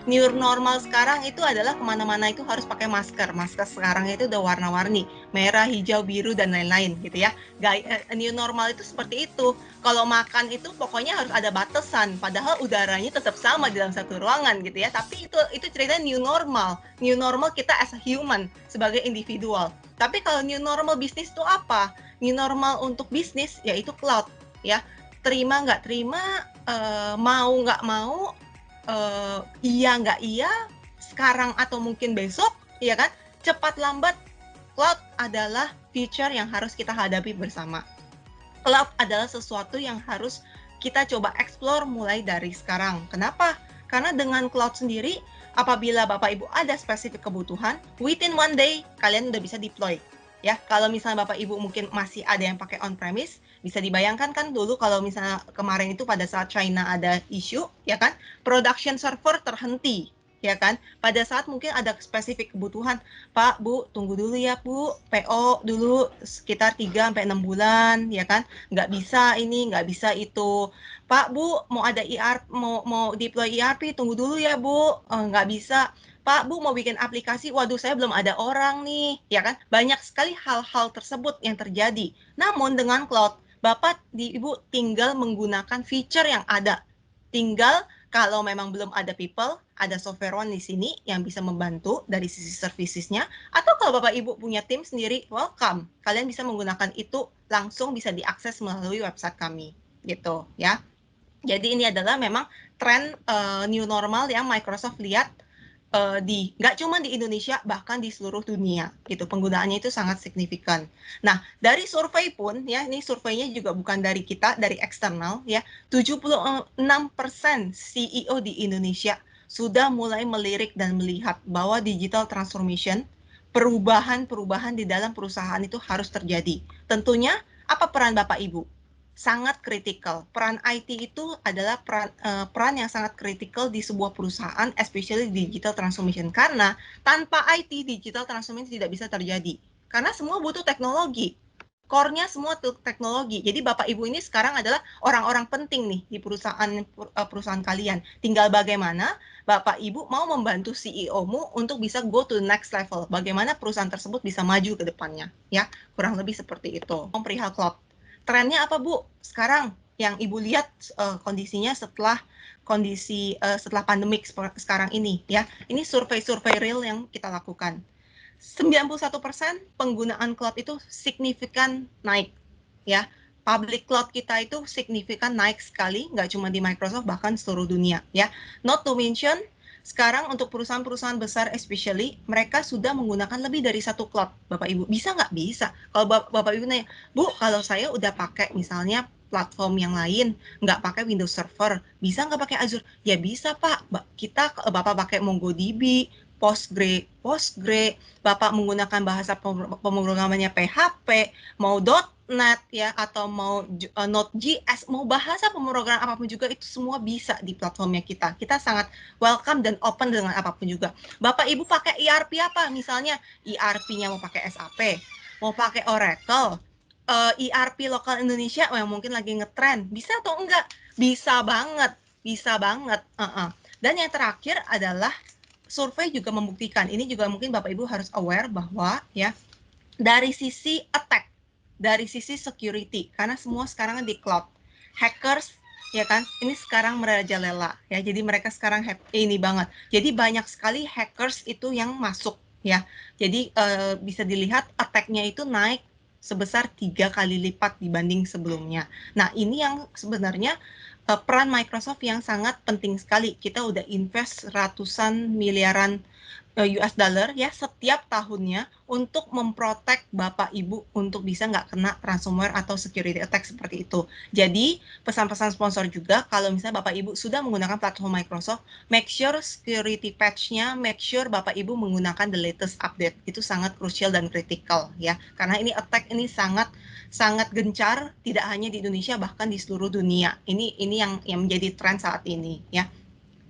New normal sekarang itu adalah kemana-mana itu harus pakai masker. Masker sekarang itu udah warna-warni, merah, hijau, biru, dan lain-lain gitu ya. New normal itu seperti itu. Kalau makan itu pokoknya harus ada batasan, padahal udaranya tetap sama di dalam satu ruangan gitu ya. Tapi itu ceritanya new normal. New normal kita as a human, sebagai individual. Tapi kalau new normal bisnis itu apa? New normal untuk bisnis yaitu cloud ya. Terima nggak terima, mau nggak mau, iya nggak iya, sekarang atau mungkin besok, ya kan? Cepat lambat, cloud adalah feature yang harus kita hadapi bersama. Cloud adalah sesuatu yang harus kita coba explore mulai dari sekarang. Kenapa? Karena dengan cloud sendiri, apabila Bapak Ibu ada spesifik kebutuhan, within one day kalian udah bisa deploy. Ya, kalau misalnya Bapak Ibu mungkin masih ada yang pakai on-premise, bisa dibayangkan kan dulu kalau misalnya kemarin itu pada saat China ada isu, ya kan, production server terhenti, ya kan, pada saat mungkin ada spesifik kebutuhan, Pak, Bu, tunggu dulu ya Bu, PO dulu sekitar 3-6 bulan, ya kan, nggak bisa ini, nggak bisa itu. Pak, Bu, mau ada ERP, mau deploy ERP, tunggu dulu ya Bu, nggak bisa. Pak, Bu, mau bikin aplikasi, waduh saya belum ada orang nih, ya kan? Banyak sekali hal-hal tersebut yang terjadi. Namun dengan cloud, Bapak, Ibu tinggal menggunakan feature yang ada. Tinggal kalau memang belum ada people, ada software one di sini yang bisa membantu dari sisi servicesnya. Atau kalau Bapak Ibu punya tim sendiri, welcome. Kalian bisa menggunakan itu langsung bisa diakses melalui website kami, gitu ya. Jadi ini adalah memang tren new normal yang Microsoft lihat nggak cuma di Indonesia, bahkan di seluruh dunia gitu, penggunaannya itu sangat signifikan. Nah, dari survei pun ya, ini surveinya juga bukan dari kita, dari eksternal ya, 76% CEO di Indonesia sudah mulai melirik dan melihat bahwa digital transformation, perubahan-perubahan di dalam perusahaan itu harus terjadi. Tentunya apa peran Bapak Ibu? Sangat kritikal. Peran IT itu adalah peran yang sangat kritikal di sebuah perusahaan, especially digital transformation. Karena tanpa IT, digital transformation tidak bisa terjadi. Karena semua butuh teknologi. Core-nya semua teknologi. Jadi Bapak Ibu ini sekarang adalah orang-orang penting nih di perusahaan kalian. Tinggal bagaimana Bapak Ibu mau membantu CEO-mu untuk bisa go to the next level. Bagaimana perusahaan tersebut bisa maju ke depannya. Ya, kurang lebih seperti itu. Perihal cloud. Trennya apa Bu? Sekarang yang Ibu lihat kondisinya setelah setelah pandemik sekarang ini ya. Ini survei-survei real yang kita lakukan. 91% penggunaan cloud itu signifikan naik ya. Public cloud kita itu signifikan naik sekali, nggak cuma di Microsoft, bahkan seluruh dunia ya. Not to mention sekarang untuk perusahaan-perusahaan besar especially, mereka sudah menggunakan lebih dari satu cloud. Bapak Ibu, bisa nggak? Bisa. Kalau Bapak Ibu nanya, Bu, kalau saya udah pakai misalnya platform yang lain, nggak pakai Windows Server, bisa nggak pakai Azure? Ya bisa Pak, Bapak pakai MongoDB, Postgre, Bapak menggunakan bahasa pemrogramannya PHP, mau .NET ya, atau mau Node.js, mau bahasa pemrograman apapun juga, itu semua bisa di platformnya kita. Kita sangat welcome dan open dengan apapun juga. Bapak Ibu pakai ERP apa? Misalnya ERP-nya mau pakai SAP, mau pakai Oracle, ERP lokal Indonesia yang mungkin lagi ngetren, bisa atau enggak? Bisa banget, bisa banget. Dan yang terakhir adalah survei juga membuktikan, ini juga mungkin Bapak Ibu harus aware bahwa ya, dari sisi attack, dari sisi security, karena semua sekarang di cloud, hackers ya kan, ini sekarang merajalela ya, jadi mereka sekarang ini banget, jadi banyak sekali hackers itu yang masuk ya, jadi bisa dilihat attack-nya itu naik sebesar 3 kali lipat dibanding sebelumnya. Nah ini yang sebenarnya peran Microsoft yang sangat penting sekali. Kita udah invest ratusan miliaran US dollar ya setiap tahunnya untuk memprotek Bapak Ibu untuk bisa nggak kena ransomware atau security attack seperti itu. Jadi pesan-pesan sponsor juga, kalau misalnya Bapak Ibu sudah menggunakan platform Microsoft, make sure security patch-nya, make sure Bapak Ibu menggunakan the latest update. Itu sangat krusial dan kritikal ya. Karena ini attack ini sangat gencar, tidak hanya di Indonesia, bahkan di seluruh dunia. Ini yang menjadi tren saat ini ya.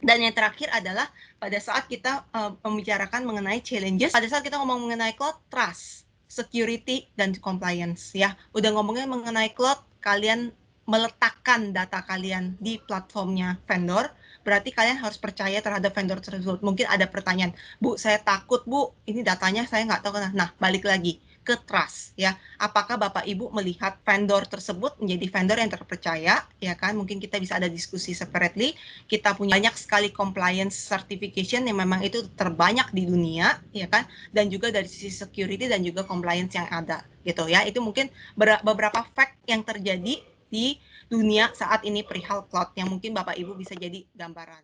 Dan yang terakhir adalah pada saat kita membicarakan mengenai challenges, pada saat kita ngomong mengenai cloud, trust, security, dan compliance ya. Udah ngomongin mengenai cloud, kalian meletakkan data kalian di platformnya vendor, berarti kalian harus percaya terhadap vendor tersebut. Mungkin ada pertanyaan, "Bu, saya takut Bu, ini datanya saya nggak tahu." Nah, balik lagi ke trust ya. Apakah Bapak Ibu melihat vendor tersebut menjadi vendor yang terpercaya, ya kan? Mungkin kita bisa ada diskusi separately, kita punya banyak sekali compliance certification yang memang itu terbanyak di dunia, ya kan? Dan juga dari sisi security dan juga compliance yang ada, gitu ya. Itu mungkin beberapa fact yang terjadi di dunia saat ini perihal cloud yang mungkin Bapak Ibu bisa jadi gambaran.